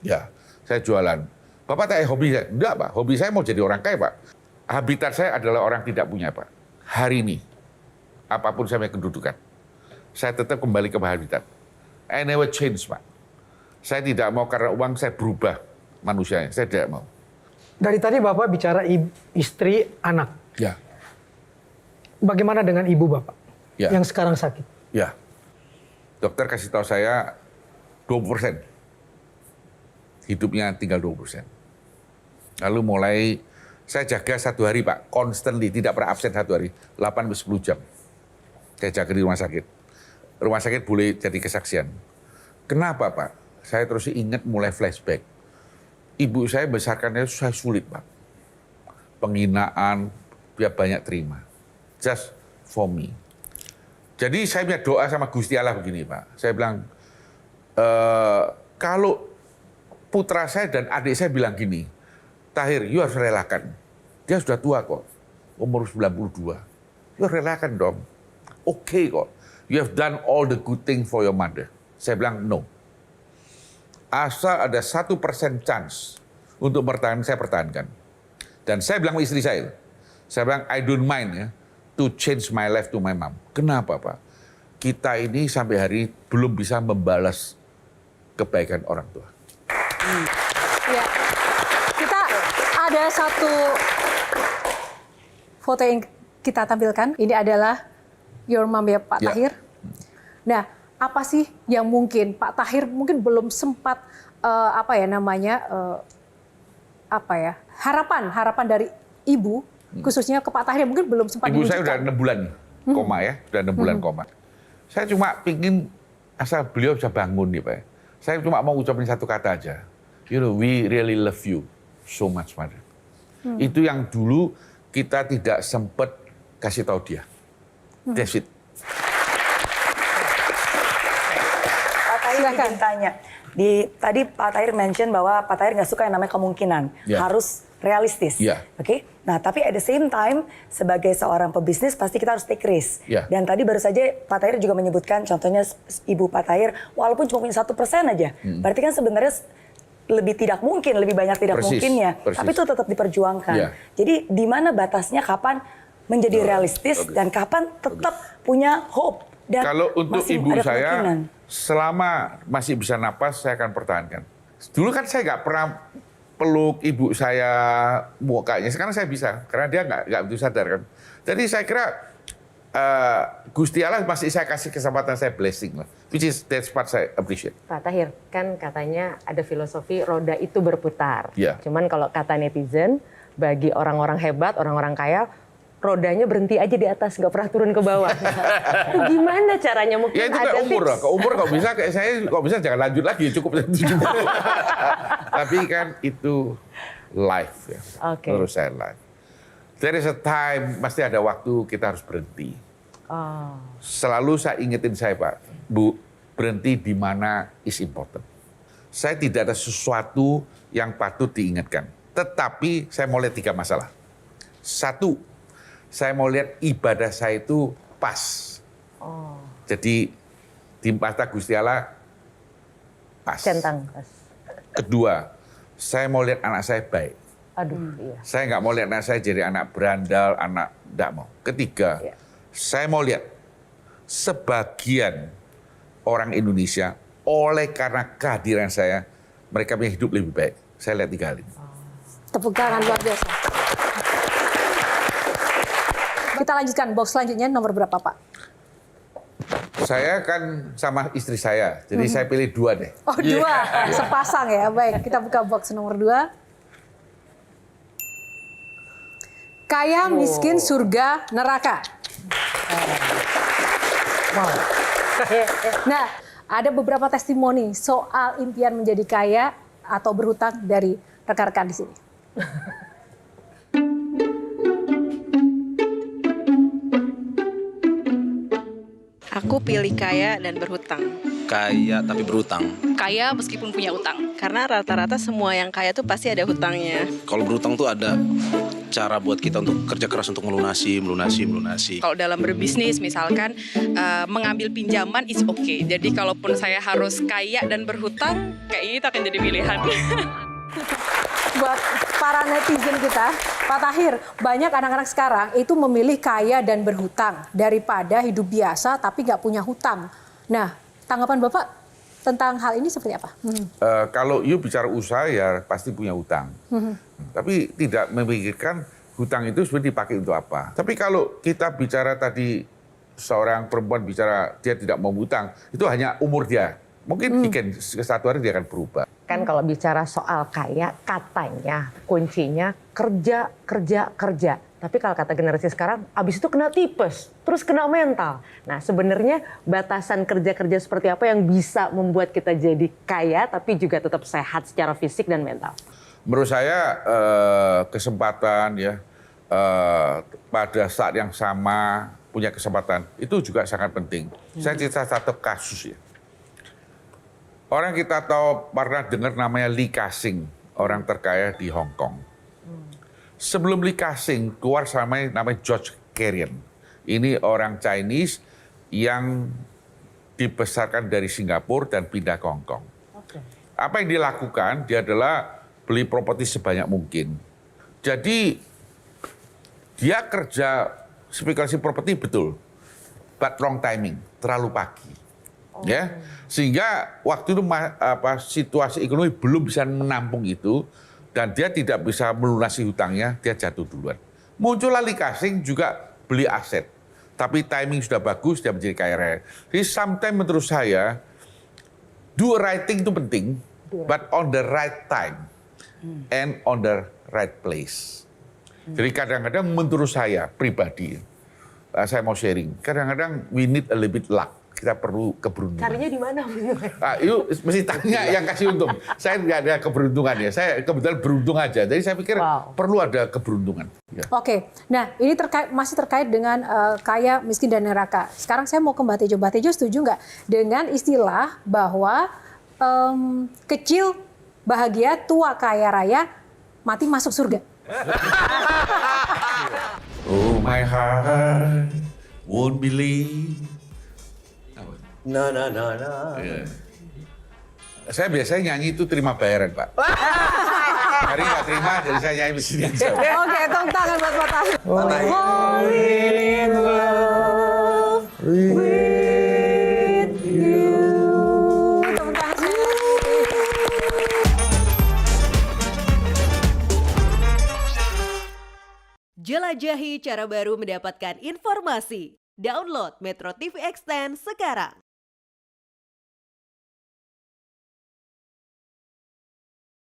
Ya, saya jualan. Bapak tanya hobi saya? Enggak, Pak. Hobi saya mau jadi orang kaya, Pak. Habitat saya adalah orang tidak punya, Pak. Hari ini, apapun saya punya kedudukan, saya tetap kembali ke habitat. I never change, Pak. Saya tidak mau karena uang saya berubah manusianya. Saya tidak mau. Dari tadi Bapak bicara istri, anak. Ya. Bagaimana dengan ibu Bapak Ya. yang sekarang sakit? Ya. Dokter kasih tahu saya 20%. Hidupnya tinggal 20%. Lalu mulai saya jaga 1 hari, Pak, constantly, tidak pernah absen 1 hari, 8-10 jam. Saya jaga di rumah sakit. Rumah sakit boleh jadi kesaksian. Kenapa, Pak? Saya terus ingat mulai flashback. Ibu saya besarkannya saya sulit, Pak. Penghinaan, dia banyak terima. Just for me. Jadi saya punya doa sama Gusti Allah begini, Pak. Saya bilang, kalau putra saya dan adik saya bilang gini, Tahir, you harus relakan. Dia sudah tua kok, umur 92. You harus relakan dong. Oke kok. You have done all the good thing for your mother. Saya bilang, no. Asal ada 1% chance untuk bertahan, saya pertahankan. Dan saya bilang ke istri saya bilang, I don't mind ya, to change my life to my mom. Kenapa, Pak? Kita ini sampai hari ini belum bisa membalas kebaikan orang tua. Ya. Kita ada satu foto yang kita tampilkan. Ini adalah your mom ya, Pak Tahir. Nah, apa sih yang mungkin Pak Tahir mungkin belum sempat harapan dari ibu khususnya ke Pak Tahir mungkin belum sempat Ibu saya diwujudkan. udah 6 bulan koma ya, udah 6 bulan koma. Saya cuma pingin asal beliau bisa bangun nih, Pak. Saya cuma mau ucapin satu kata aja. You know, we really love you so much, Mother. Itu yang dulu kita tidak sempat kasih tahu dia. That's it. Pak Tahir ingin tanya. Tadi Pak Tahir mention bahwa Pak Tahir nggak suka yang namanya kemungkinan. Harus realistis. Oke? Nah, tapi at the same time, sebagai seorang pebisnis pasti kita harus take risk. Dan tadi baru saja Pak Tahir juga menyebutkan contohnya ibu Pak Tahir, walaupun cuma punya 1% aja. Berarti kan sebenarnya lebih tidak mungkin, lebih banyak tidak mungkinnya. Tapi itu tetap diperjuangkan. Jadi di mana batasnya kapan menjadi realistis dan kapan tetap punya hope. Dan kalau untuk masih ibu ada saya, kemungkinan. selama masih bisa napas, saya akan pertahankan. Dulu kan saya nggak pernah peluk ibu saya mukanya, sekarang saya bisa, karena dia nggak begitu sadar kan. Jadi saya kira Gusti Allah masih saya kasih kesempatan, saya blessing lah. Which is that's part saya appreciate. Pak Tahir, kan katanya ada filosofi roda itu berputar. Cuman kalau kata netizen, bagi orang-orang hebat, orang-orang kaya, rodanya berhenti aja di atas, nggak pernah turun ke bawah. Itu gimana caranya? Mungkin ya itu ada kayak umur tips. lah. Ke umur kalau bisa, kayak saya kalau bisa jangan lanjut lagi, cukup 70. Tapi kan itu life ya. Menurut saya life. There is a time, pasti ada waktu kita harus berhenti. Selalu saya ingetin saya, Pak, Bu, berhenti di mana is important. Saya tidak ada sesuatu yang patut diingatkan. Tetapi saya mau lihat 3 masalah. 1, saya mau lihat ibadah saya itu pas. Jadi di mata Gusti Allah pas. Centang pas. Kedua, saya mau lihat anak saya baik. Iya. Saya nggak mau lihat anak saya jadi anak berandal, anak nggak mau. Ketiga, saya mau lihat sebagian orang Indonesia oleh karena kehadiran saya, mereka punya hidup lebih baik. Saya lihat 3 hal ini. Tepuk tangan luar biasa. Kita lanjutkan box selanjutnya, nomor berapa, Pak? Saya kan sama istri saya, jadi saya pilih 2 deh. Oh, 2, sepasang ya. Baik, kita buka box nomor 2. Kaya, miskin, surga, neraka. Nah, ada beberapa testimoni soal impian menjadi kaya atau berhutang dari rekan-rekan di sini. Aku pilih kaya dan berhutang. Kaya tapi berhutang. Kaya meskipun punya utang. Karena rata-rata semua yang kaya tuh pasti ada hutangnya. Kalau berhutang tuh ada cara buat kita untuk kerja keras untuk melunasi. Kalau dalam berbisnis misalkan mengambil pinjaman is okay. Jadi kalaupun saya harus kaya dan berhutang, kayaknya itu akan jadi pilihan. Buat para netizen kita, Pak Tahir, banyak anak-anak sekarang itu memilih kaya dan berhutang daripada hidup biasa tapi nggak punya hutang. Nah, tanggapan Bapak tentang hal ini seperti apa? Kalau you bicara usaha ya pasti punya hutang. Tapi tidak memikirkan hutang itu sebenarnya dipakai untuk apa. Tapi kalau kita bicara tadi seorang perempuan bicara dia tidak mau hutang, itu hanya umur dia. Mungkin satu hari dia akan berubah. Kan kalau bicara soal kaya, katanya kuncinya kerja, kerja, kerja. Tapi kalau kata generasi sekarang, abis itu kena tipes, terus kena mental. Nah sebenarnya batasan kerja-kerja seperti apa yang bisa membuat kita jadi kaya, tapi juga tetap sehat secara fisik dan mental? Menurut saya kesempatan ya pada saat yang sama punya kesempatan itu juga sangat penting. Saya cerita satu kasus ya. Orang kita tahu pernah dengar namanya Lee Ka-shing, orang terkaya di Hong Kong. Sebelum Lee Ka-shing keluar sama namanya George Carrion. Ini orang Chinese yang dibesarkan dari Singapura dan pindah ke Hong Kong. Apa yang dilakukan? Dia adalah beli properti sebanyak mungkin. Jadi dia kerja spekulasi properti betul, but wrong timing, terlalu pagi. Ya, sehingga waktu itu situasi ekonomi belum bisa menampung itu dan dia tidak bisa melunasi hutangnya, dia jatuh duluan. Muncul Lee Ka-shing juga beli aset, tapi timing sudah bagus, dia menjadi kaya raya. Jadi sometimes menurut saya do right thing itu penting, but on the right time and on the right place. Jadi kadang-kadang menurut saya pribadi, saya mau sharing, kadang-kadang we need a little bit luck. Kita perlu keberuntungan. Carinya di mana? Itu mesti tanya yang kasih untung. Saya nggak ada keberuntungan ya. Saya kebetulan beruntung aja. Jadi saya pikir perlu ada keberuntungan. Ya. Oke, nah ini masih terkait dengan kaya, miskin, dan neraka. Sekarang saya mau ke Mbak Tejo. Mbak Tejo setuju nggak dengan istilah bahwa kecil bahagia, tua kaya raya, mati masuk surga? Oh my heart won't believe. Na na na na. Yeah. Saya biasanya nyanyi itu terima bayaran, Pak. Hari nggak terima, jadi saya nyanyi di sini aja. Oke, tepuk tangan buat Pak Tahir. Fall in love with you. Tepuk tangan. Jelajahi cara baru mendapatkan informasi. Download Metro TV Extend sekarang.